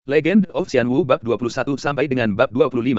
Legend of Xianwu bab 21 sampai dengan bab 25.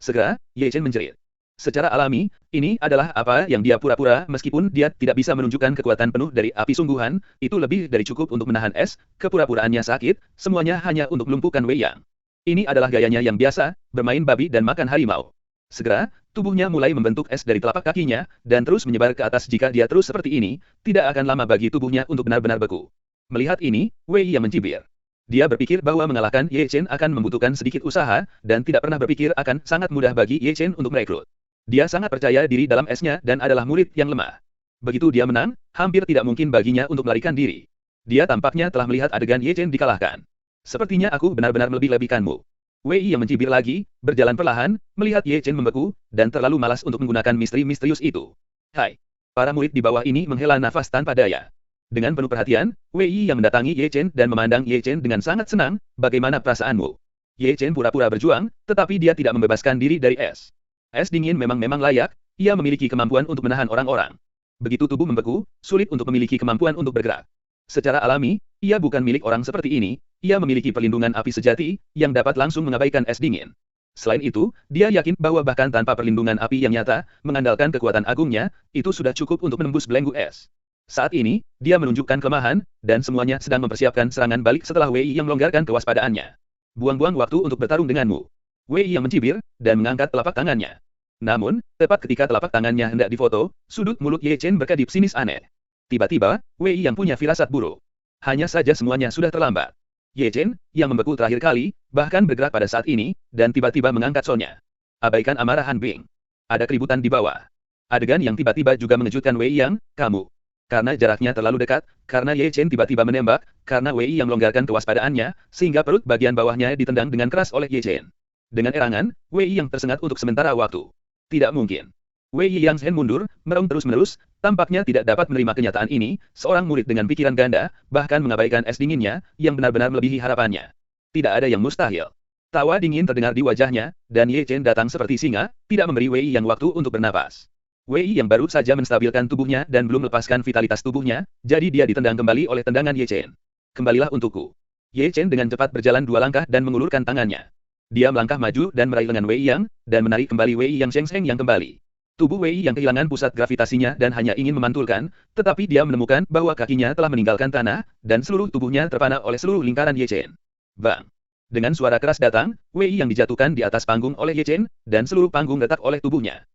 Segera, Ye Chen menjerit. Secara alami, ini adalah apa yang dia pura-pura meskipun dia tidak bisa menunjukkan kekuatan penuh dari api sungguhan, itu lebih dari cukup untuk menahan es, kepura-puraannya sakit, semuanya hanya untuk melumpuhkan Wei Yang. Ini adalah gayanya yang biasa, bermain babi dan makan harimau. Segera, tubuhnya mulai membentuk es dari telapak kakinya, dan terus menyebar ke atas. Jika dia terus seperti ini, tidak akan lama bagi tubuhnya untuk benar-benar beku. Melihat ini, Wei Yang mencibir. Dia berpikir bahwa mengalahkan Ye Chen akan membutuhkan sedikit usaha, dan tidak pernah berpikir akan sangat mudah bagi Ye Chen untuk merekrut. Dia sangat percaya diri dalam esnya dan adalah murid yang lemah. Begitu dia menang, hampir tidak mungkin baginya untuk melarikan diri. Dia tampaknya telah melihat adegan Ye Chen dikalahkan. Sepertinya aku benar-benar melebih-lebihkanmu. Wei yang mencibir lagi, berjalan perlahan, melihat Ye Chen membeku, dan terlalu malas untuk menggunakan misteri misterius itu. Hai! Para murid di bawah ini menghela nafas tanpa daya. Dengan penuh perhatian, Wei yang mendatangi Ye Chen dan memandang Ye Chen dengan sangat senang. Bagaimana perasaanmu? Ye Chen pura-pura berjuang, tetapi dia tidak membebaskan diri dari es. Es dingin memang layak, ia memiliki kemampuan untuk menahan orang-orang. Begitu tubuh membeku, sulit untuk memiliki kemampuan untuk bergerak. Secara alami, ia bukan milik orang seperti ini, ia memiliki perlindungan api sejati, yang dapat langsung mengabaikan es dingin. Selain itu, dia yakin bahwa bahkan tanpa perlindungan api yang nyata, mengandalkan kekuatan agungnya, itu sudah cukup untuk menembus belenggu es. Saat ini, dia menunjukkan kelemahan, dan semuanya sedang mempersiapkan serangan balik setelah Wei yang melonggarkan kewaspadaannya. Buang-buang waktu untuk bertarung denganmu. Wei yang mencibir, dan mengangkat telapak tangannya. Namun, tepat ketika telapak tangannya hendak difoto, sudut mulut Ye Chen berkedip sinis aneh. Tiba-tiba, Wei yang punya firasat buruk. Hanya saja semuanya sudah terlambat. Ye Chen, yang membeku terakhir kali, bahkan bergerak pada saat ini, dan tiba-tiba mengangkat solnya. Abaikan amarah Han Bing. Ada keributan di bawah. Adegan yang tiba-tiba juga mengejutkan Wei yang, kamu. Karena jaraknya terlalu dekat, karena Ye Chen tiba-tiba menembak, karena Wei yang melonggarkan kewaspadaannya, sehingga perut bagian bawahnya ditendang dengan keras oleh Ye Chen. Dengan erangan, Wei yang tersengat untuk sementara waktu. Tidak mungkin. Wei yang Shen mundur, meraung terus-menerus, tampaknya tidak dapat menerima kenyataan ini, seorang murid dengan pikiran ganda, bahkan mengabaikan es dinginnya, yang benar-benar melebihi harapannya. Tidak ada yang mustahil. Tawa dingin terdengar di wajahnya, dan Ye Chen datang seperti singa, tidak memberi Wei yang waktu untuk bernapas. Wei yang baru saja menstabilkan tubuhnya dan belum melepaskan vitalitas tubuhnya, jadi dia ditendang kembali oleh tendangan Ye Chen. Kembalilah untukku. Ye Chen dengan cepat berjalan 2 langkah dan mengulurkan tangannya. Dia melangkah maju dan meraih lengan Wei Yang, dan menarik kembali Wei Yang Sheng yang kembali. Tubuh Wei Yang kehilangan pusat gravitasinya dan hanya ingin memantulkan, tetapi dia menemukan bahwa kakinya telah meninggalkan tanah, dan seluruh tubuhnya terpana oleh seluruh lingkaran Ye Chen. Bang! Dengan suara keras datang, Wei Yang dijatuhkan di atas panggung oleh Ye Chen, dan seluruh panggung retak oleh tubuhnya.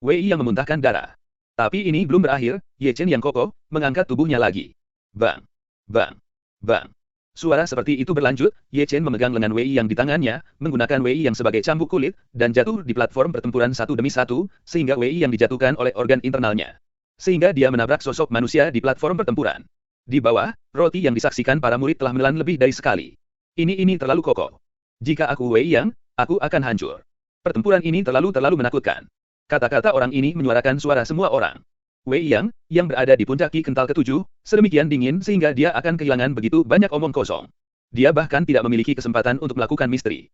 Wei yang memuntahkan darah. Tapi ini belum berakhir, Ye Chen yang kokoh, mengangkat tubuhnya lagi. Bang! Bang! Bang! Suara seperti itu berlanjut, Ye Chen memegang lengan Wei yang di tangannya, menggunakan Wei yang sebagai cambuk kulit, dan jatuh di platform pertempuran satu demi satu, sehingga Wei yang dijatuhkan oleh organ internalnya. Sehingga dia menabrak sosok manusia di platform pertempuran. Di bawah, roti yang disaksikan para murid telah menelan lebih dari sekali. Ini terlalu kokoh. Jika aku Wei Yang, aku akan hancur. Pertempuran ini terlalu menakutkan. Kata-kata orang ini menyuarakan suara semua orang. Wei Yang, yang berada di puncak ki kental ketujuh, sedemikian dingin sehingga dia akan kehilangan begitu banyak omong kosong. Dia bahkan tidak memiliki kesempatan untuk melakukan misteri.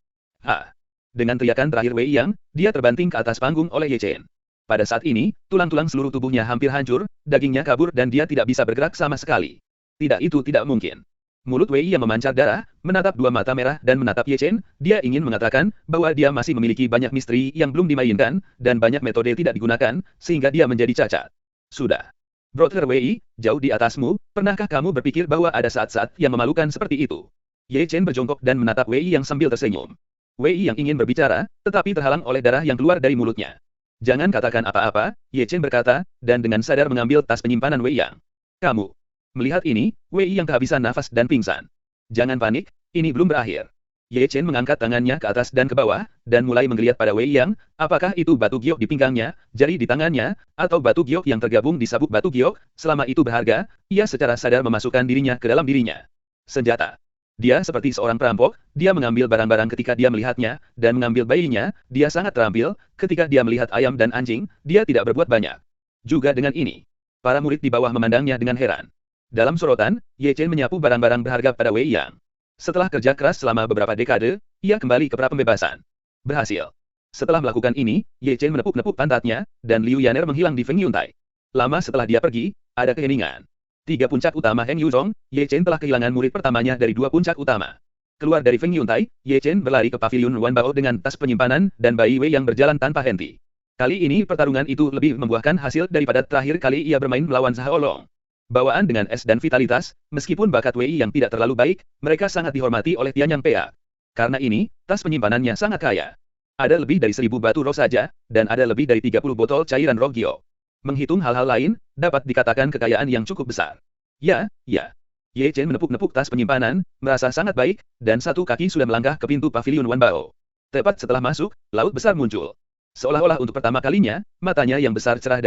Dengan teriakan terakhir Wei Yang, dia terbanting ke atas panggung oleh Ye Chen. Pada saat ini, tulang-tulang seluruh tubuhnya hampir hancur, dagingnya kabur dan dia tidak bisa bergerak sama sekali. Itu tidak mungkin. Mulut Wei yang memancar darah, menatap 2 mata merah dan menatap Ye Chen, dia ingin mengatakan bahwa dia masih memiliki banyak misteri yang belum dimainkan, dan banyak metode tidak digunakan, sehingga dia menjadi cacat. Sudah. Brother Wei, jauh di atasmu, pernahkah kamu berpikir bahwa ada saat-saat yang memalukan seperti itu? Ye Chen berjongkok dan menatap Wei yang sambil tersenyum. Wei yang ingin berbicara, tetapi terhalang oleh darah yang keluar dari mulutnya. Jangan katakan apa-apa, Ye Chen berkata, dan dengan sadar mengambil tas penyimpanan Wei Yang. Kamu. Melihat ini, Wei yang kehabisan nafas dan pingsan. Jangan panik, ini belum berakhir. Ye Chen mengangkat tangannya ke atas dan ke bawah, dan mulai menggeliat pada Wei Yang, apakah itu batu giok di pinggangnya, jari di tangannya, atau batu giok yang tergabung di sabuk batu giok, selama itu berharga, ia secara sadar memasukkan dirinya ke dalam dirinya. Senjata. Dia seperti seorang perampok, dia mengambil barang-barang ketika dia melihatnya, dan mengambil bayinya, dia sangat terampil, ketika dia melihat ayam dan anjing, dia tidak berbuat banyak. Juga dengan ini. Para murid di bawah memandangnya dengan heran. Dalam sorotan, Ye Chen menyapu barang-barang berharga pada Wei Yang. Setelah kerja keras selama beberapa dekade, ia kembali ke pra-pembebasan. Berhasil. Setelah melakukan ini, Ye Chen menepuk-nepuk pantatnya, dan Liu Yaner menghilang di Feng Yuntai. Lama setelah dia pergi, ada keheningan. 3 puncak utama Heng Yuzhong, Ye Chen telah kehilangan murid pertamanya dari 2 puncak utama. Keluar dari Feng Yuntai, Ye Chen berlari ke pavilion Wan Bao dengan tas penyimpanan dan Bai Wei yang berjalan tanpa henti. Kali ini pertarungan itu lebih membuahkan hasil daripada terakhir kali ia bermain melawan Zhaolong. Bawaan dengan es dan vitalitas, meskipun bakat Wei yang tidak terlalu baik, mereka sangat dihormati oleh Tianyang Pea. Karena ini, tas penyimpanannya sangat kaya. Ada lebih dari 1000 batu roh saja, dan ada lebih dari 30 botol cairan roh Gyo. Menghitung hal-hal lain, dapat dikatakan kekayaan yang cukup besar. Ya. Ye Chen menepuk-nepuk tas penyimpanan, merasa sangat baik, dan satu kaki sudah melangkah ke pintu pavilion Wan Bao. Tepat setelah masuk, laut besar muncul. Seolah-olah untuk pertama kalinya, matanya yang besar cerah,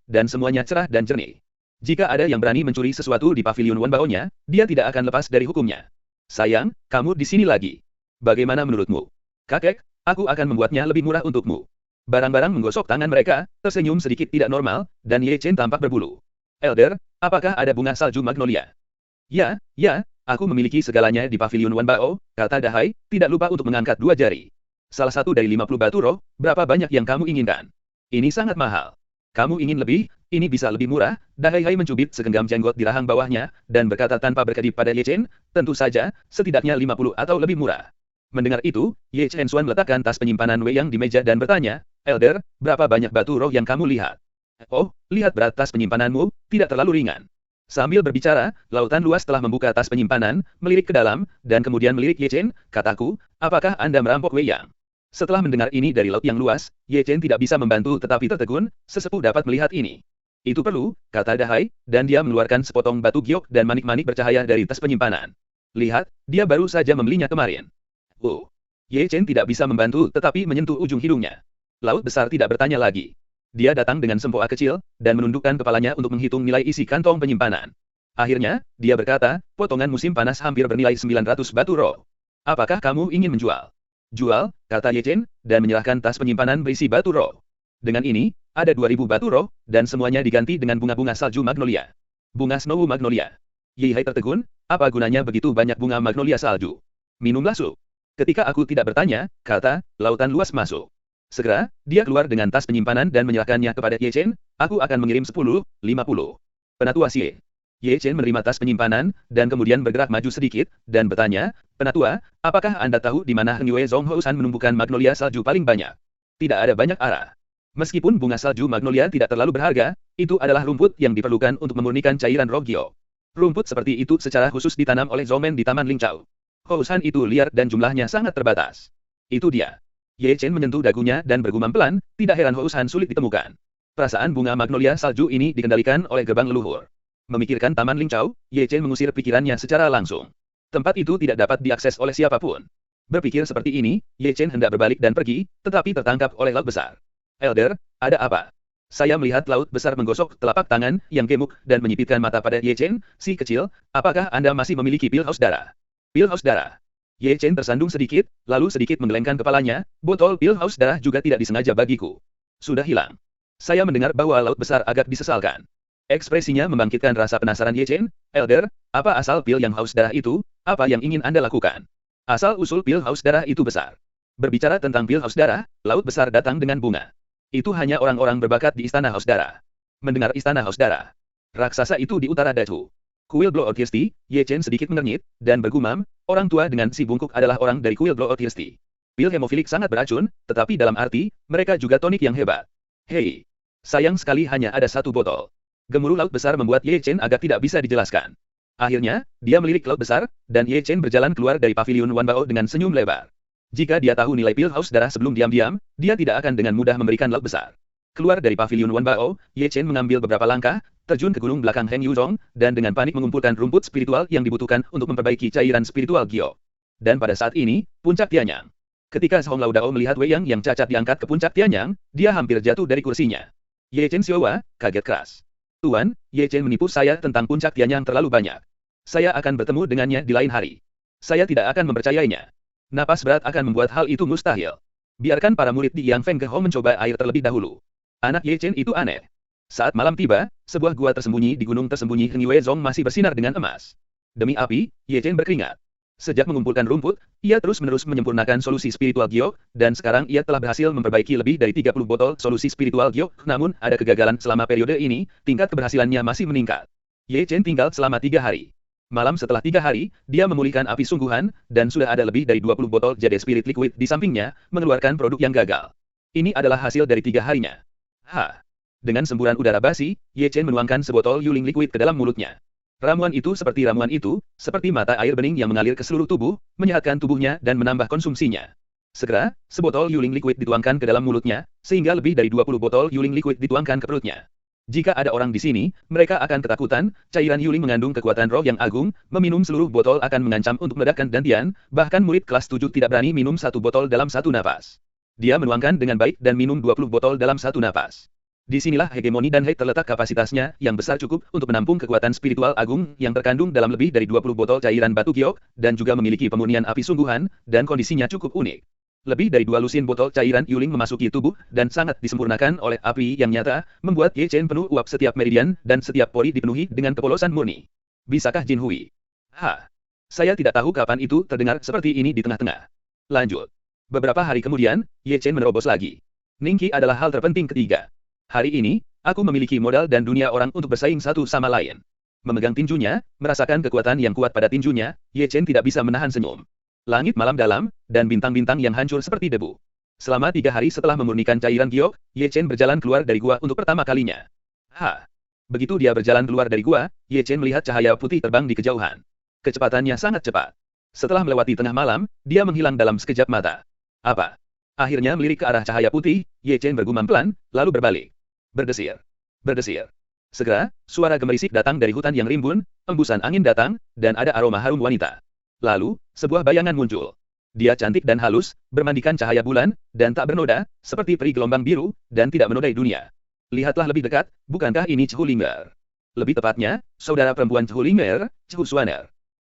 dan semuanya cerah dan jernih. Jika ada yang berani mencuri sesuatu di pavilion Wan Bao-nya, dia tidak akan lepas dari hukumnya. Sayang, kamu di sini lagi. Bagaimana menurutmu? Kakek, aku akan membuatnya lebih murah untukmu. Barang-barang menggosok tangan mereka, tersenyum sedikit tidak normal, dan Ye Chen tampak berbulu. Elder, apakah ada bunga salju magnolia? Ya, aku memiliki segalanya di pavilion Wan Bao, kata Dahai, tidak lupa untuk mengangkat 2 jari. Salah satu dari 50 batu roh, berapa banyak yang kamu inginkan? Ini sangat mahal. Kamu ingin lebih, ini bisa lebih murah. Dahai mencubit segenggam jenggot di rahang bawahnya, dan berkata tanpa berkedip pada Ye Chen, tentu saja, setidaknya 50 atau lebih murah. Mendengar itu, Ye Chen Xuan meletakkan tas penyimpanan Wei Yang di meja dan bertanya, Elder, berapa banyak batu roh yang kamu lihat? Oh, lihat berat tas penyimpananmu, tidak terlalu ringan. Sambil berbicara, lautan luas telah membuka tas penyimpanan, melirik ke dalam, dan kemudian melirik Ye Chen, kataku, apakah Anda merampok Wei Yang? Setelah mendengar ini dari laut yang luas, Ye Chen tidak bisa membantu tetapi tertegun, sesepuh dapat melihat ini. Itu perlu, kata Dahai, dan dia mengeluarkan sepotong batu giok dan manik-manik bercahaya dari tas penyimpanan. Lihat, dia baru saja membelinya kemarin. Ye Chen tidak bisa membantu tetapi menyentuh ujung hidungnya. Laut besar tidak bertanya lagi. Dia datang dengan sempoa kecil, dan menundukkan kepalanya untuk menghitung nilai isi kantong penyimpanan. Akhirnya, dia berkata, potongan musim panas hampir bernilai 900 batu roh. Apakah kamu ingin menjual? Jual, kata Ye Chen, dan menyerahkan tas penyimpanan berisi batu roh. Dengan ini, ada 2000 batu roh, dan semuanya diganti dengan bunga-bunga salju magnolia. Bunga snow magnolia. Ye Hai tertegun, apa gunanya begitu banyak bunga magnolia salju? Minumlah sup. Ketika aku tidak bertanya, kata, lautan luas masuk. Segera, dia keluar dengan tas penyimpanan dan menyerahkannya kepada Ye Chen, aku akan mengirim 10, 50. Penatua Xie. Ye Chen menerima tas penyimpanan, dan kemudian bergerak maju sedikit, dan bertanya, Penatua, apakah Anda tahu di mana Heng Yue Zong Housan menumbuhkan magnolia salju paling banyak? Tidak ada banyak arah. Meskipun bunga salju magnolia tidak terlalu berharga, itu adalah rumput yang diperlukan untuk memurnikan cairan roh Gyo. Rumput seperti itu secara khusus ditanam oleh Zhongmen di Taman Lingchao. Housan itu liar dan jumlahnya sangat terbatas. Itu dia. Ye Chen menyentuh dagunya dan bergumam pelan, tidak heran Housan sulit ditemukan. Perasaan bunga magnolia salju ini dikendalikan oleh gerbang leluhur. Memikirkan Taman Lingchao, Ye Chen mengusir pikirannya secara langsung. Tempat itu tidak dapat diakses oleh siapapun. Berpikir seperti ini, Ye Chen hendak berbalik dan pergi, tetapi tertangkap oleh laut besar. Elder, ada apa? Saya melihat laut besar menggosok telapak tangan yang gemuk dan menyipitkan mata pada Ye Chen, si kecil, apakah Anda masih memiliki pil haus darah? Pil haus darah. Ye Chen tersandung sedikit, lalu sedikit menggelengkan kepalanya, botol pil haus darah juga tidak disengaja bagiku. Sudah hilang. Saya mendengar bahwa laut besar agak disesalkan. Ekspresinya membangkitkan rasa penasaran Ye Chen, Elder, apa asal pil yang haus darah itu, apa yang ingin Anda lakukan? Asal-usul pil haus darah itu besar. Berbicara tentang pil haus darah, laut besar datang dengan bunga. Itu hanya orang-orang berbakat di istana haus darah. Mendengar istana haus darah. Raksasa itu di utara Dachu. Kuil Blood Thirsty, Ye Chen sedikit mengernyit, dan bergumam, orang tua dengan si bungkuk adalah orang dari kuil Blood Thirsty. Pil hemofilik sangat beracun, tetapi dalam arti, mereka juga tonik yang hebat. Hei, sayang sekali hanya ada satu botol. Gemuruh laut besar membuat Ye Chen agak tidak bisa dijelaskan. Akhirnya, dia melirik laut besar, dan Ye Chen berjalan keluar dari pavilion Wan Bao dengan senyum lebar. Jika dia tahu nilai pil haus darah sebelum diam-diam, dia tidak akan dengan mudah memberikan laut besar. Keluar dari pavilion Wan Bao, Ye Chen mengambil beberapa langkah, terjun ke gunung belakang Heng Yuzhong, dan dengan panik mengumpulkan rumput spiritual yang dibutuhkan untuk memperbaiki cairan spiritual Gyo. Dan pada saat ini, puncak Tianyang. Ketika Song Laodao melihat Wei Yang yang cacat diangkat ke puncak Tianyang, dia hampir jatuh dari kursinya. Ye Chen Xiaowa, kaget keras. Tuan, Ye Chen menipu saya tentang puncak Tianyang terlalu banyak. Saya akan bertemu dengannya di lain hari. Saya tidak akan mempercayainya. Napas berat akan membuat hal itu mustahil. Biarkan para murid di Yang Feng Ge Hou mencoba air terlebih dahulu. Anak Ye Chen itu aneh. Saat malam tiba, sebuah gua tersembunyi di gunung tersembunyi Heng Yue Zong masih bersinar dengan emas. Demi api, Ye Chen berkeringat. Sejak mengumpulkan rumput, ia terus-menerus menyempurnakan solusi spiritual Gyo, dan sekarang ia telah berhasil memperbaiki lebih dari 30 botol solusi spiritual Gyo, namun ada kegagalan selama periode ini, tingkat keberhasilannya masih meningkat. Ye Chen tinggal selama 3 hari. Malam setelah 3 hari, dia memulihkan api sungguhan, dan sudah ada lebih dari 20 botol Jade Spirit Liquid di sampingnya, mengeluarkan produk yang gagal. Ini adalah hasil dari 3 harinya. Dengan semburan udara basi, Ye Chen menuangkan sebotol Yuling Liquid ke dalam mulutnya. Ramuan itu, seperti mata air bening yang mengalir ke seluruh tubuh, menyehatkan tubuhnya dan menambah konsumsinya. Segera, sebotol Yuling Liquid dituangkan ke dalam mulutnya, sehingga lebih dari 20 botol Yuling Liquid dituangkan ke perutnya. Jika ada orang di sini, mereka akan ketakutan. Cairan Yuling mengandung kekuatan roh yang agung, meminum seluruh botol akan mengancam untuk meledakkan dantian, bahkan murid kelas 7 tidak berani minum 1 botol dalam 1 napas. Dia menuangkan dengan baik dan minum 20 botol dalam 1 napas. Disinilah hegemoni dan hate terletak kapasitasnya yang besar cukup untuk menampung kekuatan spiritual agung yang terkandung dalam lebih dari 20 botol cairan batu giok, dan juga memiliki pemurnian api sungguhan, dan kondisinya cukup unik. Lebih dari 2 lusin botol cairan Yuling memasuki tubuh, dan sangat disempurnakan oleh api yang nyata, membuat Ye Chen penuh uap setiap meridian, dan setiap pori dipenuhi dengan kepolosan murni. Bisakah Jin Hui? Saya tidak tahu kapan itu terdengar seperti ini di tengah-tengah. Lanjut. Beberapa hari kemudian, Ye Chen menerobos lagi. Ningki adalah hal terpenting ketiga. Hari ini, aku memiliki modal dan dunia orang untuk bersaing satu sama lain. Memegang tinjunya, merasakan kekuatan yang kuat pada tinjunya, Ye Chen tidak bisa menahan senyum. Langit malam dalam, dan bintang-bintang yang hancur seperti debu. Selama 3 hari setelah memurnikan cairan giok, Ye Chen berjalan keluar dari gua untuk pertama kalinya. Begitu dia berjalan keluar dari gua, Ye Chen melihat cahaya putih terbang di kejauhan. Kecepatannya sangat cepat. Setelah melewati tengah malam, dia menghilang dalam sekejap mata. Akhirnya melirik ke arah cahaya putih, Ye Chen bergumam pelan, lalu berbalik. Berdesir. Segera, suara gemerisik datang dari hutan yang rimbun, embusan angin datang, dan ada aroma harum wanita. Lalu, sebuah bayangan muncul. Dia cantik dan halus, bermandikan cahaya bulan, dan tak bernoda, seperti peri gelombang biru, dan tidak menodai dunia. Lihatlah lebih dekat, bukankah ini Chu Linger? Lebih tepatnya, saudara perempuan Chu Linger, Chu Xuaner.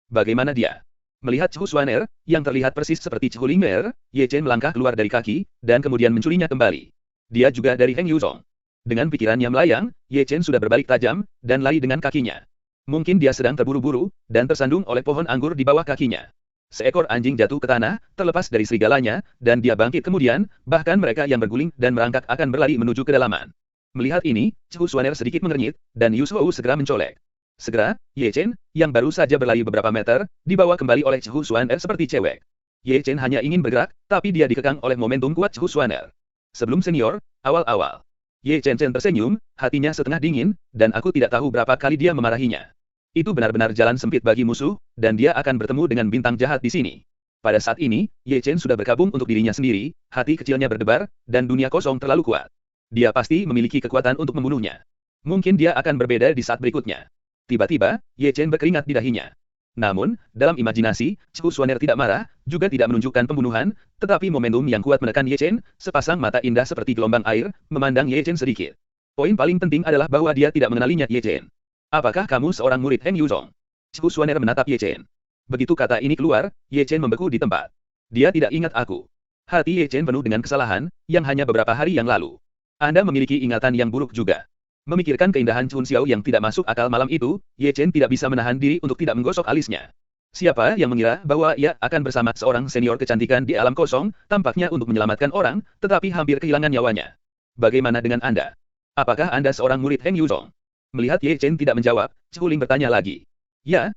Bagaimana dia? Melihat Chu Xuaner, yang terlihat persis seperti Chu Linger, Ye Chen melangkah keluar dari kaki, dan kemudian mencurinya kembali. Dia juga dari Heng Yuzhong. Dengan pikirannya melayang, Ye Chen sudah berbalik tajam, dan lari dengan kakinya. Mungkin dia sedang terburu-buru, dan tersandung oleh pohon anggur di bawah kakinya. Seekor anjing jatuh ke tanah, terlepas dari serigalanya, dan dia bangkit kemudian, bahkan mereka yang berguling dan merangkak akan berlari menuju kedalaman. Melihat ini, Chu Xuaner sedikit mengernyit, dan Yu Shuo segera mencolek. Segera, Ye Chen, yang baru saja berlari beberapa meter, dibawa kembali oleh Chu Xuaner seperti cewek. Ye Chen hanya ingin bergerak, tapi dia dikekang oleh momentum kuat Chu Xuaner. Sebelum senior, awal-awal. Ye Chen tersenyum, hatinya setengah dingin, dan aku tidak tahu berapa kali dia memarahinya. Itu benar-benar jalan sempit bagi musuh, dan dia akan bertemu dengan bintang jahat di sini. Pada saat ini, Ye Chen sudah berkabung untuk dirinya sendiri, hati kecilnya berdebar, dan dunia kosong terlalu kuat. Dia pasti memiliki kekuatan untuk membunuhnya. Mungkin dia akan berbeda di saat berikutnya. Tiba-tiba, Ye Chen berkeringat di dahinya. Namun, dalam imajinasi, Chu Xuaner tidak marah, juga tidak menunjukkan pembunuhan, tetapi momentum yang kuat menekan Ye Chen, sepasang mata indah seperti gelombang air, memandang Ye Chen sedikit. Poin paling penting adalah bahwa dia tidak mengenalinya Ye Chen. Apakah kamu seorang murid Heng Yuzhong? Chu Xuaner menatap Ye Chen. Begitu kata ini keluar, Ye Chen membeku di tempat. Dia tidak ingat aku. Hati Ye Chen penuh dengan kesalahan, yang hanya beberapa hari yang lalu. Anda memiliki ingatan yang buruk juga. Memikirkan keindahan Chun Xiao yang tidak masuk akal malam itu, Ye Chen tidak bisa menahan diri untuk tidak menggosok alisnya. Siapa yang mengira bahwa ia akan bersama seorang senior kecantikan di alam kosong, tampaknya untuk menyelamatkan orang, tetapi hampir kehilangan nyawanya. Bagaimana dengan Anda? Apakah Anda seorang murid Heng Yuzhong? Melihat Ye Chen tidak menjawab, Chu Ling bertanya lagi. Ya.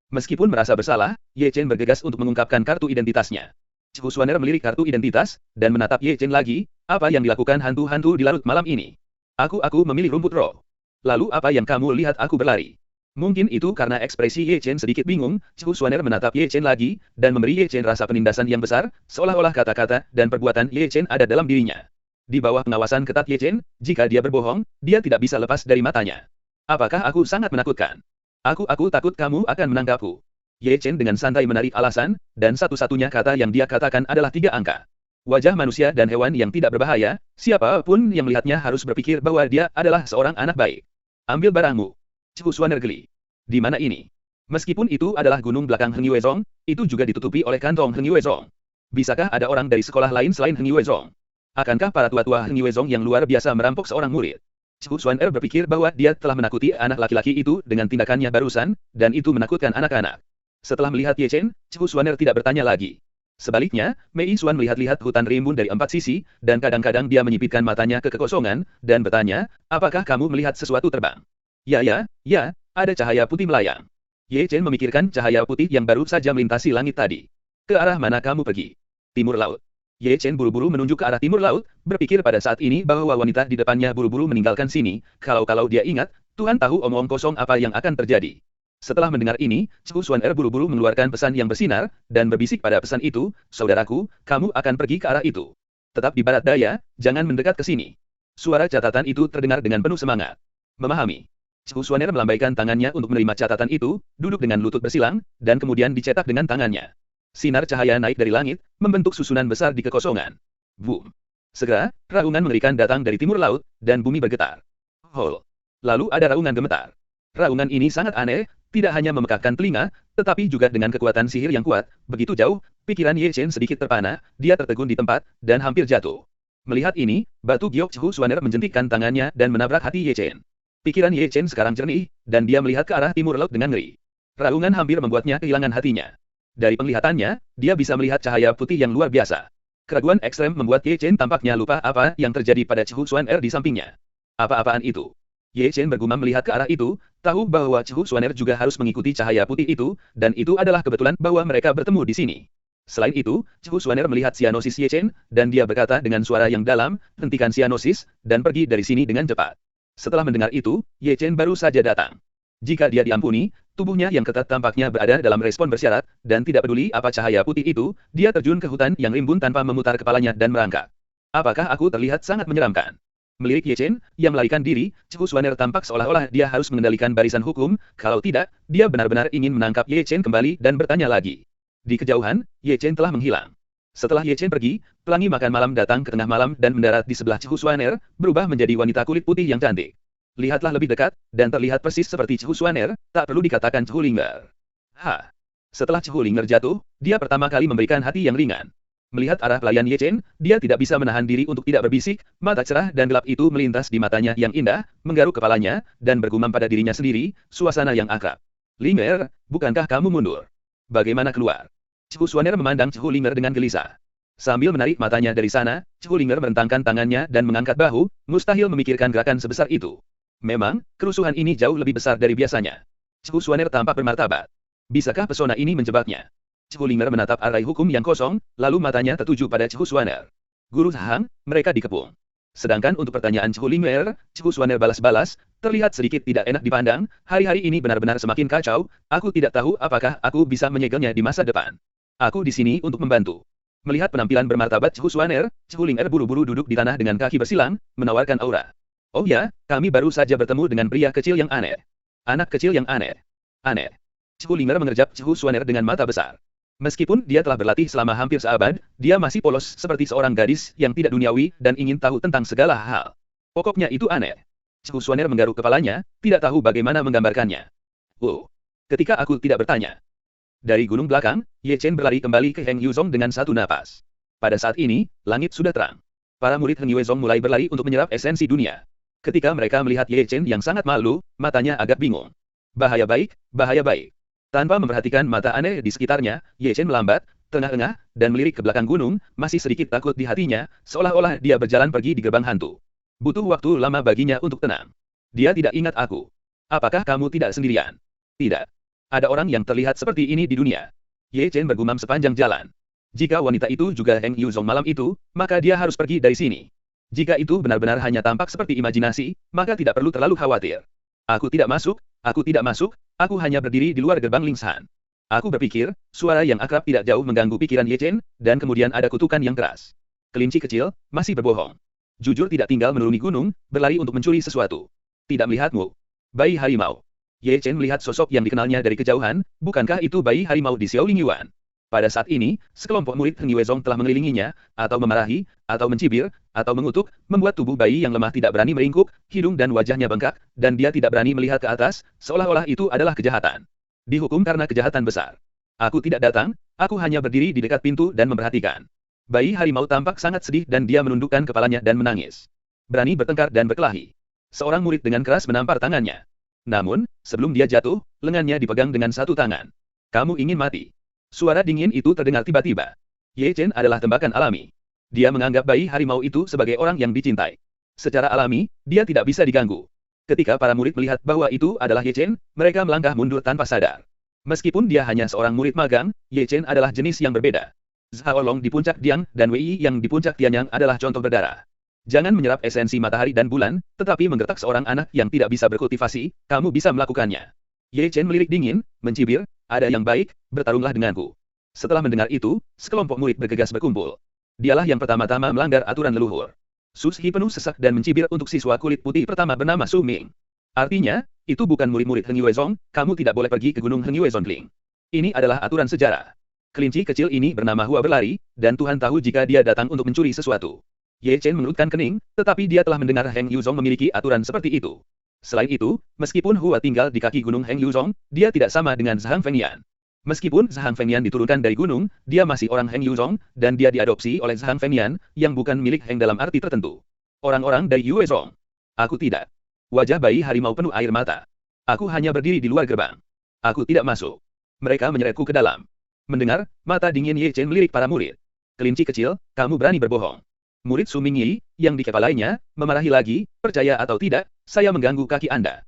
Meskipun merasa bersalah, Ye Chen bergegas untuk mengungkapkan kartu identitasnya. Chu Xuaner melirik kartu identitas, dan menatap Ye Chen lagi. Apa yang dilakukan hantu-hantu di larut malam ini? Aku memilih rumput roh. Lalu apa yang kamu lihat aku berlari? Mungkin itu karena ekspresi Ye Chen sedikit bingung, Chu Xuaner menatap Ye Chen lagi, dan memberi Ye Chen rasa penindasan yang besar, seolah-olah kata-kata dan perbuatan Ye Chen ada dalam dirinya. Di bawah pengawasan ketat Ye Chen, jika dia berbohong, dia tidak bisa lepas dari matanya. Apakah aku sangat menakutkan? Aku takut kamu akan menangkapku. Ye Chen dengan santai menarik alasan, dan satu-satunya kata yang dia katakan adalah 3 angka. Wajah manusia dan hewan yang tidak berbahaya, siapapun yang melihatnya harus berpikir bahwa dia adalah seorang anak baik. Ambil barangmu. Chu Xuaner geli. Di mana ini? Meskipun itu adalah gunung belakang Heng Yuezhong, itu juga ditutupi oleh kantong Heng Yuezhong. Bisakah ada orang dari sekolah lain selain Heng Yuezhong? Akankah para tua-tua Heng Yuezhong yang luar biasa merampok seorang murid? Chu Xuaner berpikir bahwa dia telah menakuti anak laki-laki itu dengan tindakannya barusan, dan itu menakutkan anak-anak. Setelah melihat Ye Chen, Chu Xuaner tidak bertanya lagi. Sebaliknya, Mei Xuan melihat-lihat hutan rimbun dari 4 sisi, dan kadang-kadang dia menyipitkan matanya ke kekosongan, dan bertanya, apakah kamu melihat sesuatu terbang? Ya, ada cahaya putih melayang. Ye Chen memikirkan cahaya putih yang baru saja melintasi langit tadi. Ke arah mana kamu pergi? Timur laut. Ye Chen buru-buru menunjuk ke arah timur laut, berpikir pada saat ini bahwa wanita di depannya buru-buru meninggalkan sini, kalau dia ingat, Tuhan tahu omong kosong apa yang akan terjadi. Setelah mendengar ini, Chu Xuaner buru-buru mengeluarkan pesan yang bersinar, dan berbisik pada pesan itu, saudaraku, kamu akan pergi ke arah itu. Tetap di barat daya, jangan mendekat ke sini. Suara catatan itu terdengar dengan penuh semangat. Memahami. Chu Xuaner melambaikan tangannya untuk menerima catatan itu, duduk dengan lutut bersilang, dan kemudian dicetak dengan tangannya. Sinar cahaya naik dari langit, membentuk susunan besar di kekosongan. Boom. Segera, raungan mengerikan datang dari timur laut, dan bumi bergetar. Hol. Lalu ada raungan gemetar. Raungan ini sangat aneh, tidak hanya memekakkan telinga, tetapi juga dengan kekuatan sihir yang kuat, begitu jauh, pikiran Ye Chen sedikit terpana, dia tertegun di tempat, dan hampir jatuh. Melihat ini, batu giok Chu Xuaner menjentikkan tangannya dan menabrak hati Ye Chen. Pikiran Ye Chen sekarang jernih, dan dia melihat ke arah timur laut dengan ngeri. Raungan hampir membuatnya kehilangan hatinya. Dari penglihatannya, dia bisa melihat cahaya putih yang luar biasa. Keraguan ekstrem membuat Ye Chen tampaknya lupa apa yang terjadi pada Chu Xuaner di sampingnya. Apa-apaan itu? Ye Chen bergumam melihat ke arah itu, tahu bahwa Chu Xuaner juga harus mengikuti cahaya putih itu, dan itu adalah kebetulan bahwa mereka bertemu di sini. Selain itu, Chu Xuaner melihat sianosis Ye Chen, dan dia berkata dengan suara yang dalam, hentikan sianosis, dan pergi dari sini dengan cepat. Setelah mendengar itu, Ye Chen baru saja datang. Jika dia diampuni, tubuhnya yang ketat tampaknya berada dalam respon bersyarat, dan tidak peduli apa cahaya putih itu, dia terjun ke hutan yang rimbun tanpa memutar kepalanya dan merangkak. Apakah aku terlihat sangat menyeramkan? Melirik Ye Chen, yang melarikan diri, Chu Xuaner tampak seolah-olah dia harus mengendalikan barisan hukum, kalau tidak, dia benar-benar ingin menangkap Ye Chen kembali dan bertanya lagi. Di kejauhan, Ye Chen telah menghilang. Setelah Ye Chen pergi, pelangi makan malam datang ke tengah malam dan mendarat di sebelah Chu Xuaner, berubah menjadi wanita kulit putih yang cantik. Lihatlah lebih dekat, dan terlihat persis seperti Chu Xuaner, tak perlu dikatakan Chu Linger. Setelah Chu Linger jatuh, dia pertama kali memberikan hati yang ringan. Melihat arah pelayan Ye Chen, dia tidak bisa menahan diri untuk tidak berbisik, mata cerah dan gelap itu melintas di matanya yang indah, menggaruk kepalanya, dan bergumam pada dirinya sendiri, suasana yang akrab. Linger, bukankah kamu mundur? Bagaimana keluar? Chu Xuaner memandang Chu Linger dengan gelisah. Sambil menarik matanya dari sana, Chu Linger merentangkan tangannya dan mengangkat bahu, mustahil memikirkan gerakan sebesar itu. Memang, kerusuhan ini jauh lebih besar dari biasanya. Chu Xuaner tampak bermartabat. Bisakah pesona ini menjebaknya? Chu Linger menatap arai hukum yang kosong, lalu matanya tertuju pada Chu Xuaner. Guru Zhang, mereka dikepung. Sedangkan untuk pertanyaan Chu Linger, Chu Xuaner balas-balas, terlihat sedikit tidak enak dipandang, hari-hari ini benar-benar semakin kacau, aku tidak tahu apakah aku bisa menyegelnya di masa depan. Aku di sini untuk membantu. Melihat penampilan bermartabat Chu Xuaner, Chu Linger buru-buru duduk di tanah dengan kaki bersilang, menawarkan aura. Oh ya, kami baru saja bertemu dengan pria kecil yang aneh. Anak kecil yang aneh. Aneh. Chu Linger mengerjap Chu Xuaner dengan mata besar. Meskipun dia telah berlatih selama hampir seabad, dia masih polos seperti seorang gadis yang tidak duniawi dan ingin tahu tentang segala hal. Pokoknya itu aneh. Chu Xuaner menggaruk kepalanya, tidak tahu bagaimana menggambarkannya. Ketika aku tidak bertanya. Dari gunung belakang, Ye Chen berlari kembali ke Heng Yuzong dengan satu napas. Pada saat ini, langit sudah terang. Para murid Heng Yuzong mulai berlari untuk menyerap esensi dunia. Ketika mereka melihat Ye Chen yang sangat malu, matanya agak bingung. Bahaya baik, bahaya baik. Tanpa memperhatikan mata aneh di sekitarnya, Ye Chen melambat, tengah-tengah, dan melirik ke belakang gunung, masih sedikit takut di hatinya, seolah-olah dia berjalan pergi di gerbang hantu. Butuh waktu lama baginya untuk tenang. Dia tidak ingat aku. Apakah kamu tidak sendirian? Tidak. Ada orang yang terlihat seperti ini di dunia. Ye Chen bergumam sepanjang jalan. Jika wanita itu juga Heng Yuzong malam itu, maka dia harus pergi dari sini. Jika itu benar-benar hanya tampak seperti imajinasi, maka tidak perlu terlalu khawatir. Aku tidak masuk, aku hanya berdiri di luar gerbang Lingshan. Aku berpikir, suara yang akrab tidak jauh mengganggu pikiran Ye Chen, dan kemudian ada kutukan yang keras. Kelinci kecil, masih berbohong. Jujur tidak tinggal menuruni gunung, berlari untuk mencuri sesuatu. Tidak melihatmu. Bayi harimau. Ye Chen melihat sosok yang dikenalnya dari kejauhan, bukankah itu bayi harimau di Xiaoling Yuan? Pada saat ini, sekelompok murid Heng Yuezong telah mengelilinginya, atau memarahi, atau mencibir, atau mengutuk, membuat tubuh bayi yang lemah tidak berani meringkuk, hidung dan wajahnya bengkak, dan dia tidak berani melihat ke atas, seolah-olah itu adalah kejahatan. Dihukum karena kejahatan besar. Aku tidak datang, aku hanya berdiri di dekat pintu dan memperhatikan. Bayi harimau tampak sangat sedih dan dia menundukkan kepalanya dan menangis. Berani bertengkar dan berkelahi. Seorang murid dengan keras menampar tangannya. Namun, sebelum dia jatuh, lengannya dipegang dengan satu tangan. Kamu ingin mati. Suara dingin itu terdengar tiba-tiba. Ye Chen adalah tembakan alami. Dia menganggap bayi harimau itu sebagai orang yang dicintai. Secara alami, dia tidak bisa diganggu. Ketika para murid melihat bahwa itu adalah Ye Chen, mereka melangkah mundur tanpa sadar. Meskipun dia hanya seorang murid magang, Ye Chen adalah jenis yang berbeda. Zhao Long di puncak Diang dan Wei yang di puncak Tianyang adalah contoh berdarah. Jangan menyerap esensi matahari dan bulan, tetapi menggertak seorang anak yang tidak bisa berkultivasi, kamu bisa melakukannya. Ye Chen melirik dingin, mencibir, ada yang baik, bertarunglah denganku. Setelah mendengar itu, sekelompok murid bergegas berkumpul. Dialah yang pertama-tama melanggar aturan leluhur. Su Shi penuh sesak dan mencibir untuk siswa kulit putih pertama bernama Su Ming. Artinya, itu bukan murid-murid Heng Yuezong, kamu tidak boleh pergi ke gunung Heng Yuezongling. Ini adalah aturan sejarah. Kelinci kecil ini bernama Hua berlari, dan Tuhan tahu jika dia datang untuk mencuri sesuatu. Ye Chen mengerutkan kening, tetapi dia telah mendengar Heng Yuzong memiliki aturan seperti itu. Selain itu, meskipun Hua tinggal di kaki gunung Heng Yuzong, dia tidak sama dengan Zhang Fengyan. Meskipun Zhang Fengyan diturunkan dari gunung, dia masih orang Heng Yuzong, dan dia diadopsi oleh Zhang Fengyan, yang bukan milik Heng dalam arti tertentu. Orang-orang dari Yuezong. Aku tidak. Wajah bayi harimau penuh air mata. Aku hanya berdiri di luar gerbang. Aku tidak masuk. Mereka menyeretku ke dalam. Mendengar, mata dingin Ye Chen melirik para murid. Kelinci kecil, kamu berani berbohong. Murid Su Mingyi, yang dikepalainya, memarahi lagi, percaya atau tidak, saya mengganggu kaki Anda.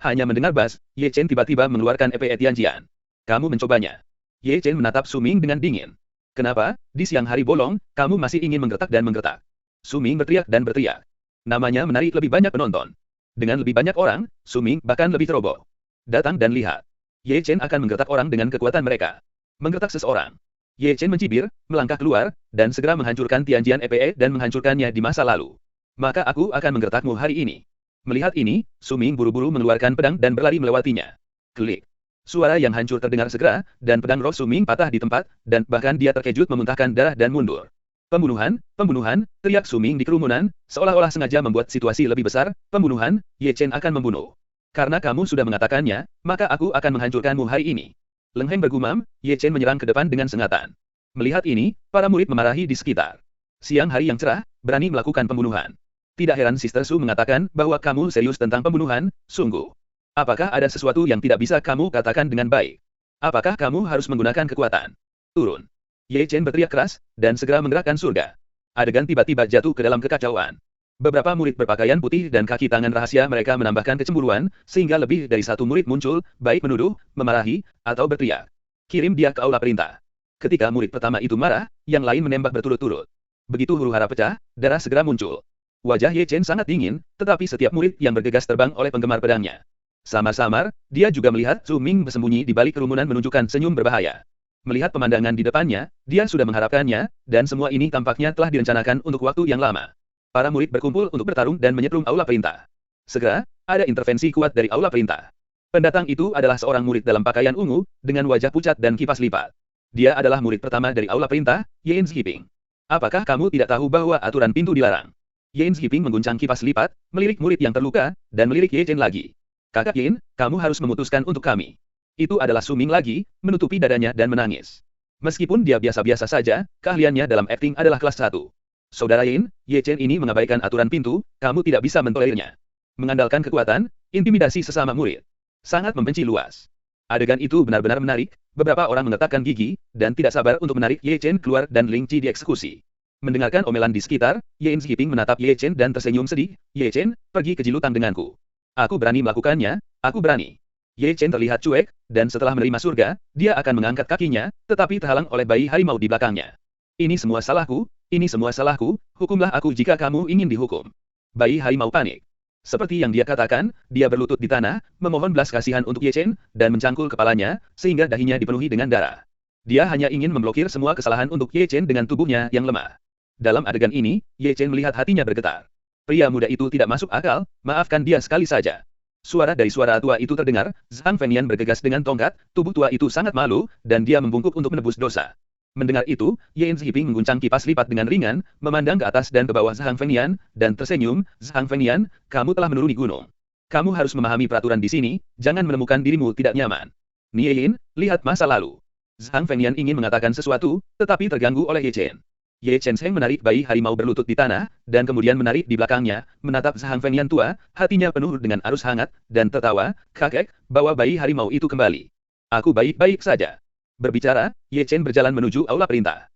Hanya mendengar bas, Ye Chen tiba-tiba mengeluarkan Epe Tianjian. Kamu mencobanya. Ye Chen menatap Su Ming dengan dingin. Kenapa, di siang hari bolong, kamu masih ingin menggertak dan menggertak? Su Ming berteriak dan berteriak. Namanya menarik lebih banyak penonton. Dengan lebih banyak orang, Su Ming bahkan lebih ceroboh. Datang dan lihat. Ye Chen akan menggertak orang dengan kekuatan mereka. Menggertak seseorang. Ye Chen mencibir, melangkah keluar, dan segera menghancurkan Tianjian Epe dan menghancurkannya di masa lalu. Maka aku akan menggertakmu hari ini. Melihat ini, Su Ming buru-buru mengeluarkan pedang dan berlari melewatinya. Klik. Suara yang hancur terdengar segera, dan pedang roh Su Ming patah di tempat, dan bahkan dia terkejut memuntahkan darah dan mundur. Pembunuhan, pembunuhan, teriak Su Ming di kerumunan, seolah-olah sengaja membuat situasi lebih besar, pembunuhan, Ye Chen akan membunuh. Karena kamu sudah mengatakannya, maka aku akan menghancurkanmu hari ini. Leng Heng bergumam, Ye Chen menyerang ke depan dengan sengatan. Melihat ini, para murid memarahi di sekitar. Siang hari yang cerah, berani melakukan pembunuhan. Tidak heran Sister Su mengatakan bahwa kamu serius tentang pembunuhan, sungguh. Apakah ada sesuatu yang tidak bisa kamu katakan dengan baik? Apakah kamu harus menggunakan kekuatan? Turun. Ye Chen berteriak keras, dan segera menggerakkan surga. Adegan tiba-tiba jatuh ke dalam kekacauan. Beberapa murid berpakaian putih dan kaki tangan rahasia mereka menambahkan kecemburuan, sehingga lebih dari satu murid muncul, baik menuduh, memarahi, atau berteriak. Kirim dia ke aula perintah. Ketika murid pertama itu marah, yang lain menembak berturut-turut. Begitu huru-hara pecah, darah segera muncul. Wajah Ye Chen sangat dingin, tetapi setiap murid yang bergegas terbang oleh penggemar pedangnya. Samar-samar, dia juga melihat Su Ming bersembunyi di balik kerumunan menunjukkan senyum berbahaya. Melihat pemandangan di depannya, dia sudah mengharapkannya, dan semua ini tampaknya telah direncanakan untuk waktu yang lama. Para murid berkumpul untuk bertarung dan menyetrum aula perintah. Segera, ada intervensi kuat dari aula perintah. Pendatang itu adalah seorang murid dalam pakaian ungu, dengan wajah pucat dan kipas lipat. Dia adalah murid pertama dari aula perintah, Yen Zhiping. Apakah kamu tidak tahu bahwa aturan pintu dilarang? Yen Zhiping mengguncang kipas lipat, melirik murid yang terluka, dan melirik Ye Chen lagi. Kakak Yin, kamu harus memutuskan untuk kami. Itu adalah Su Ming lagi, menutupi dadanya dan menangis. Meskipun dia biasa-biasa saja, keahliannya dalam akting adalah kelas 1. Saudara Yin, Ye Chen ini mengabaikan aturan pintu, kamu tidak bisa mentolerirnya. Mengandalkan kekuatan, intimidasi sesama murid. Sangat membenci luas. Adegan itu benar-benar menarik, beberapa orang mengetakkan gigi, dan tidak sabar untuk menarik Ye Chen keluar dan Ling Qi dieksekusi. Mendengarkan omelan di sekitar, Yen Zhiping menatap Ye Chen dan tersenyum sedih, Ye Chen, pergi ke Jilutang denganku. Aku berani melakukannya, aku berani. Ye Chen terlihat cuek, dan setelah menerima surga, dia akan mengangkat kakinya, tetapi terhalang oleh bayi harimau di belakangnya. Ini semua salahku, hukumlah aku jika kamu ingin dihukum. Bayi harimau panik. Seperti yang dia katakan, dia berlutut di tanah, memohon belas kasihan untuk Ye Chen, dan mencangkul kepalanya, sehingga dahinya dipenuhi dengan darah. Dia hanya ingin memblokir semua kesalahan untuk Ye Chen dengan tubuhnya yang lemah. Dalam adegan ini, Ye Chen melihat hatinya bergetar. Pria muda itu tidak masuk akal, maafkan dia sekali saja. Suara dari suara tua itu terdengar, Zhang Fengyan bergegas dengan tongkat, tubuh tua itu sangat malu, dan dia membungkuk untuk menebus dosa. Mendengar itu, Yen Zhiping mengguncang kipas lipat dengan ringan, memandang ke atas dan ke bawah Zhang Fengyan, dan tersenyum, Zhang Fengyan, kamu telah menuruni gunung. Kamu harus memahami peraturan di sini, jangan menemukan dirimu tidak nyaman. Nie Yin, lihat masa lalu. Zhang Fengyan ingin mengatakan sesuatu, tetapi terganggu oleh Ye Chen. Ye Chen Sheng menarik bayi harimau berlutut di tanah, dan kemudian menarik di belakangnya, menatap Zhang Fengyan tua, hatinya penuh dengan arus hangat, dan tertawa, kakek, bawa bayi harimau itu kembali. Aku baik-baik saja. Berbicara, Ye Chen berjalan menuju aula perintah.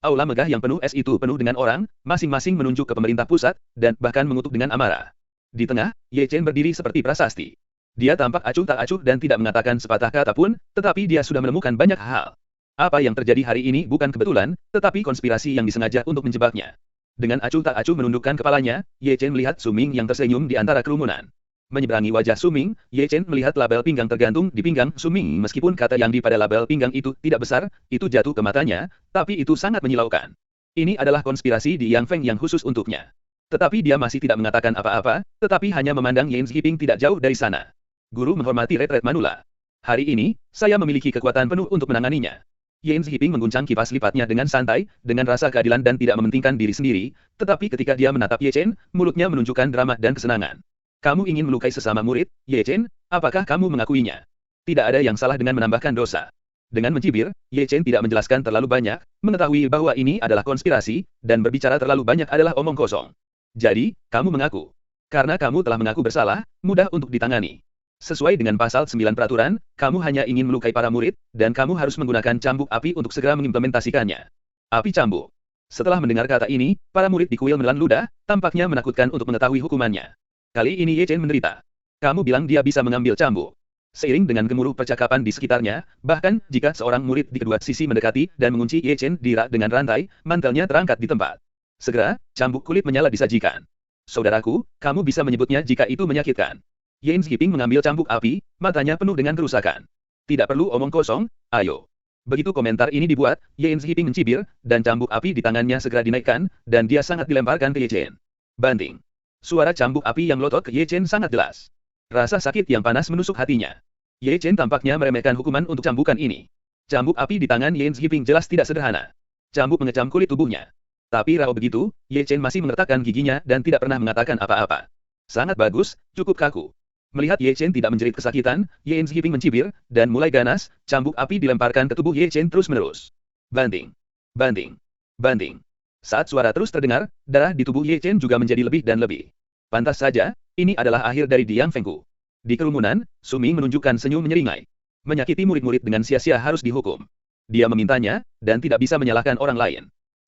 Aula megah yang penuh es itu penuh dengan orang, masing-masing menunjuk ke pemerintah pusat, dan bahkan mengutuk dengan amarah. Di tengah, Ye Chen berdiri seperti prasasti. Dia tampak acuh tak acuh dan tidak mengatakan sepatah kata pun, tetapi dia sudah menemukan banyak hal. Apa yang terjadi hari ini bukan kebetulan, tetapi konspirasi yang disengaja untuk menjebaknya. Dengan acuh tak acuh menundukkan kepalanya, Ye Chen melihat Su Ming yang tersenyum di antara kerumunan. Menyeberangi wajah Su Ming, Ye Chen melihat label pinggang tergantung di pinggang Su Ming. Meskipun kata yang di pada label pinggang itu tidak besar, itu jatuh ke matanya, tapi itu sangat menyilaukan. Ini adalah konspirasi di Yang Feng yang khusus untuknya. Tetapi dia masih tidak mengatakan apa-apa, tetapi hanya memandang Yen Zhiping tidak jauh dari sana. Guru menghormati retret Manula. Hari ini, saya memiliki kekuatan penuh untuk menanganinya. Yen Zhiping mengguncang kipas lipatnya dengan santai, dengan rasa keadilan dan tidak mementingkan diri sendiri, tetapi ketika dia menatap Ye Chen, mulutnya menunjukkan drama dan kesenangan. Kamu ingin melukai sesama murid, Ye Chen? Apakah kamu mengakuinya? Tidak ada yang salah dengan menambahkan dosa. Dengan mencibir, Ye Chen tidak menjelaskan terlalu banyak, mengetahui bahwa ini adalah konspirasi, dan berbicara terlalu banyak adalah omong kosong. Jadi, kamu mengaku. Karena kamu telah mengaku bersalah, mudah untuk ditangani. Sesuai dengan pasal 9 peraturan, kamu hanya ingin melukai para murid, dan kamu harus menggunakan cambuk api untuk segera mengimplementasikannya. Api cambuk. Setelah mendengar kata ini, para murid di kuil menelan ludah, tampaknya menakutkan untuk mengetahui hukumannya. Kali ini Ye Chen menderita. Kamu bilang dia bisa mengambil cambuk. Seiring dengan gemuruh percakapan di sekitarnya, bahkan jika seorang murid di kedua sisi mendekati dan mengunci Ye Chen di rak dengan rantai, mantelnya terangkat di tempat. Segera, cambuk kulit menyala disajikan. Saudaraku, kamu bisa menyebutnya jika itu menyakitkan. Yen Zhiping mengambil cambuk api, matanya penuh dengan kerusakan. Tidak perlu omong kosong, ayo. Begitu komentar ini dibuat, Yen Zhiping mencibir, dan cambuk api di tangannya segera dinaikkan, dan dia sangat dilemparkan ke Ye Chen. Banting. Suara cambuk api yang lotot ke Ye Chen sangat jelas. Rasa sakit yang panas menusuk hatinya. Ye Chen tampaknya meremehkan hukuman untuk cambukan ini. Cambuk api di tangan Yen Zhiping jelas tidak sederhana. Cambuk mengecam kulit tubuhnya. Tapi raw begitu, Ye Chen masih mengertakkan giginya dan tidak pernah mengatakan apa-apa. Sangat bagus, cukup kaku. Melihat Ye Chen tidak menjerit kesakitan, Yen Zhiping mencibir, dan mulai ganas, cambuk api dilemparkan ke tubuh Ye Chen terus-menerus. Banting. Banting. Banting. Saat suara terus terdengar, darah di tubuh Ye Chen juga menjadi lebih dan lebih. Pantas saja, ini adalah akhir dari Diang Fengku. Di kerumunan, Su Ming menunjukkan senyum menyeringai. Menyakiti murid-murid dengan sia-sia harus dihukum. Dia memintanya, dan tidak bisa menyalahkan orang lain.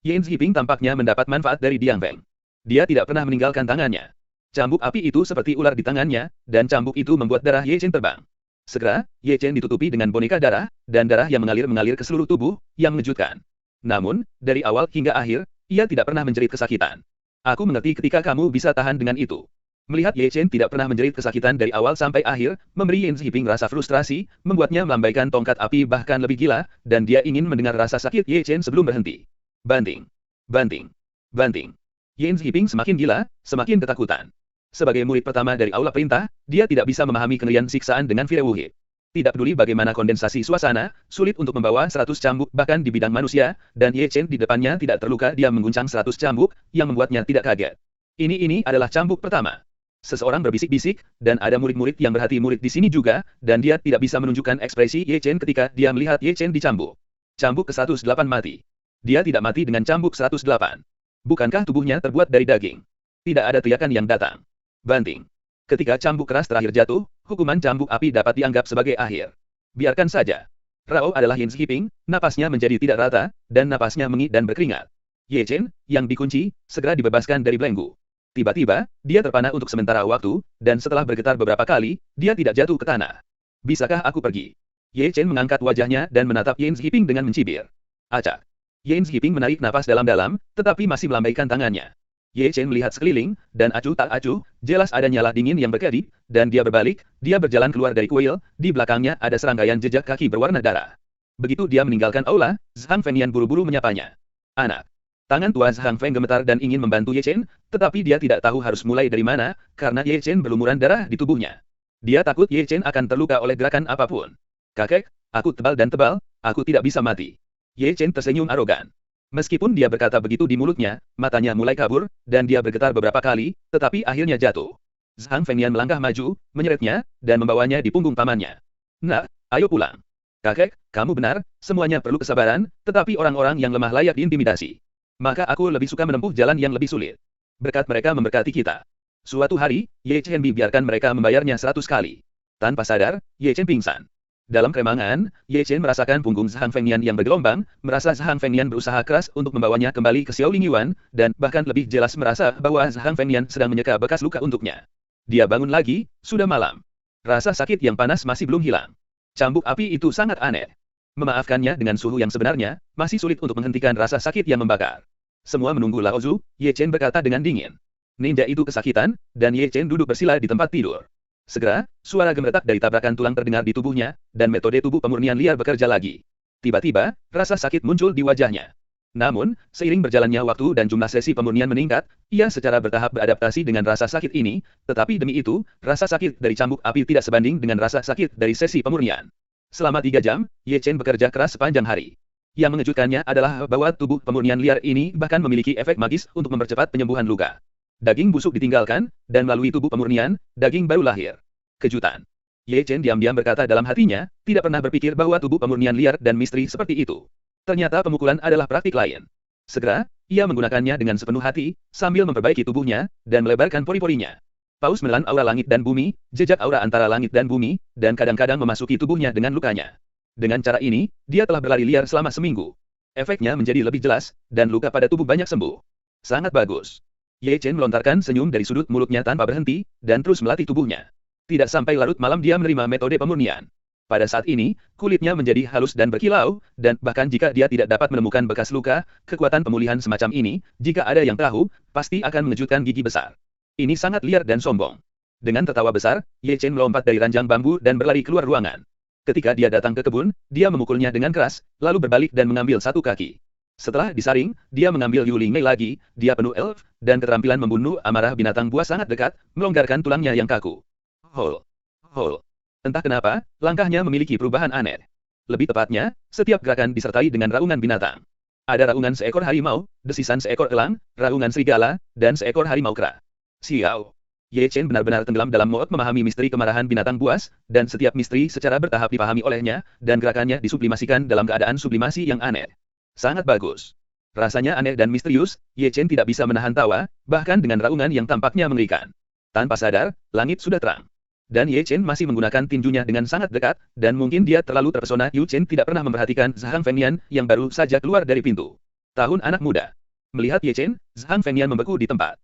Yen Zhiping tampaknya mendapat manfaat dari Diang Feng. Dia tidak pernah meninggalkan tangannya. Cambuk api itu seperti ular di tangannya, dan cambuk itu membuat darah Ye Chen terbang. Segera, Ye Chen ditutupi dengan boneka darah, dan darah yang mengalir ke seluruh tubuh, yang mengejutkan. Namun, dari awal hingga akhir, ia tidak pernah menjerit kesakitan. Aku mengerti ketika kamu bisa tahan dengan itu. Melihat Ye Chen tidak pernah menjerit kesakitan dari awal sampai akhir, memberi Yen Zhiping rasa frustrasi, membuatnya melambaikan tongkat api bahkan lebih gila, dan dia ingin mendengar rasa sakit Ye Chen sebelum berhenti. Banting. Banting. Banting. Yen Zhiping semakin gila, semakin ketakutan. Sebagai murid pertama dari aula perintah, dia tidak bisa memahami kengerian siksaan dengan Firewuhid. Tidak peduli bagaimana kondensasi suasana, sulit untuk membawa 100 cambuk bahkan di bidang manusia, dan Ye Chen di depannya tidak terluka dia mengguncang 100 cambuk, yang membuatnya tidak kaget. Ini adalah cambuk pertama. Seseorang berbisik-bisik, dan ada murid-murid yang berhati murid di sini juga, dan dia tidak bisa menunjukkan ekspresi Ye Chen ketika dia melihat Ye Chen dicambuk. Cambuk ke-108 mati. Dia tidak mati dengan cambuk 108. Bukankah tubuhnya terbuat dari daging? Tidak ada teriakan yang datang. Banting. Ketika cambuk keras terakhir jatuh, hukuman cambuk api dapat dianggap sebagai akhir. Biarkan saja. Rao adalah Yen Zhiping, napasnya menjadi tidak rata, dan napasnya mengi dan berkeringat. Ye Chen, yang dikunci, segera dibebaskan dari belenggu. Tiba-tiba, dia terpana untuk sementara waktu, dan setelah bergetar beberapa kali, dia tidak jatuh ke tanah. Bisakah aku pergi? Ye Chen mengangkat wajahnya dan menatap Yen Zhiping dengan mencibir. Acak. Yen Zhiping menarik napas dalam-dalam, tetapi masih melambaikan tangannya. Ye Chen melihat sekeliling, dan acuh tak acuh, jelas ada nyala dingin yang berkedip, dan dia berbalik, dia berjalan keluar dari kuil, di belakangnya ada serangkaian jejak kaki berwarna darah. Begitu dia meninggalkan aula, Zhang Fengyan buru-buru menyapanya. Anak. Tangan tua Zhang Feng gemetar dan ingin membantu Ye Chen, tetapi dia tidak tahu harus mulai dari mana, karena Ye Chen berlumuran darah di tubuhnya. Dia takut Ye Chen akan terluka oleh gerakan apapun. Kakek, aku tebal dan tebal, aku tidak bisa mati. Ye Chen tersenyum arogan. Meskipun dia berkata begitu di mulutnya, matanya mulai kabur, dan dia bergetar beberapa kali, tetapi akhirnya jatuh. Zhang Fengyan melangkah maju, menyeretnya, dan membawanya di punggung pamannya. Nak, ayo pulang. Kakek, kamu benar, semuanya perlu kesabaran, tetapi orang-orang yang lemah layak diintimidasi. Maka aku lebih suka menempuh jalan yang lebih sulit. Berkat mereka memberkati kita. Suatu hari, Ye Chen biarkan mereka membayarnya 100 kali. Tanpa sadar, Ye Chen pingsan. Dalam keremangan, Ye Chen merasakan punggung Zhang Fengyan yang bergelombang, merasa Zhang Fengyan berusaha keras untuk membawanya kembali ke Xiaoling Yuan, dan bahkan lebih jelas merasa bahwa Zhang Fengyan sedang menyeka bekas luka untuknya. Dia bangun lagi, sudah malam. Rasa sakit yang panas masih belum hilang. Cambuk api itu sangat aneh. Memaafkannya dengan suhu yang sebenarnya, masih sulit untuk menghentikan rasa sakit yang membakar. Semua menunggu Lao Zu, Ye Chen berkata dengan dingin. Ninja itu kesakitan, dan Ye Chen duduk bersila di tempat tidur. Segera, suara gemeretak dari tabrakan tulang terdengar di tubuhnya, dan metode tubuh pemurnian liar bekerja lagi. Tiba-tiba, rasa sakit muncul di wajahnya. Namun, seiring berjalannya waktu dan jumlah sesi pemurnian meningkat, ia secara bertahap beradaptasi dengan rasa sakit ini, tetapi demi itu, rasa sakit dari cambuk api tidak sebanding dengan rasa sakit dari sesi pemurnian. Selama 3 jam, Ye Chen bekerja keras sepanjang hari. Yang mengejutkannya adalah bahwa tubuh pemurnian liar ini bahkan memiliki efek magis untuk mempercepat penyembuhan luka. Daging busuk ditinggalkan, dan melalui tubuh pemurnian, daging baru lahir. Kejutan. Ye Chen diam-diam berkata dalam hatinya, tidak pernah berpikir bahwa tubuh pemurnian liar dan misteri seperti itu. Ternyata pemukulan adalah praktik lain. Segera, ia menggunakannya dengan sepenuh hati, sambil memperbaiki tubuhnya, dan melebarkan pori-porinya. Paus menelan aura langit dan bumi, jejak aura antara langit dan bumi, dan kadang-kadang memasuki tubuhnya dengan lukanya. Dengan cara ini, dia telah berlari liar selama seminggu. Efeknya menjadi lebih jelas, dan luka pada tubuh banyak sembuh. Sangat bagus. Ye Chen melontarkan senyum dari sudut mulutnya tanpa berhenti, dan terus melatih tubuhnya. Tidak sampai larut malam dia menerima metode pemurnian. Pada saat ini, kulitnya menjadi halus dan berkilau, dan bahkan jika dia tidak dapat menemukan bekas luka, kekuatan pemulihan semacam ini, jika ada yang tahu, pasti akan mengejutkan gigi besar. Ini sangat liar dan sombong. Dengan tertawa besar, Ye Chen melompat dari ranjang bambu dan berlari keluar ruangan. Ketika dia datang ke kebun, dia memukulnya dengan keras, lalu berbalik dan mengambil satu kaki. Setelah disaring, dia mengambil Yu Lingmei lagi, dia penuh elf, dan keterampilan membunuh amarah binatang buas sangat dekat, melonggarkan tulangnya yang kaku. Hol. Hol. Entah kenapa, langkahnya memiliki perubahan aneh. Lebih tepatnya, setiap gerakan disertai dengan raungan binatang. Ada raungan seekor harimau, desisan seekor elang, raungan serigala, dan seekor harimau kera. Xiao. Ye Chen benar-benar tenggelam dalam mood memahami misteri kemarahan binatang buas, dan setiap misteri secara bertahap dipahami olehnya, dan gerakannya disublimasikan dalam keadaan sublimasi yang aneh. Sangat bagus. Rasanya aneh dan misterius, Ye Chen tidak bisa menahan tawa, bahkan dengan raungan yang tampaknya mengerikan. Tanpa sadar, langit sudah terang. Dan Ye Chen masih menggunakan tinjunya dengan sangat dekat, dan mungkin dia terlalu terpesona. Yu Chen tidak pernah memperhatikan Zhang Fengyan yang baru saja keluar dari pintu. Tahun anak muda. Melihat Ye Chen, Zhang Fengyan membeku di tempat.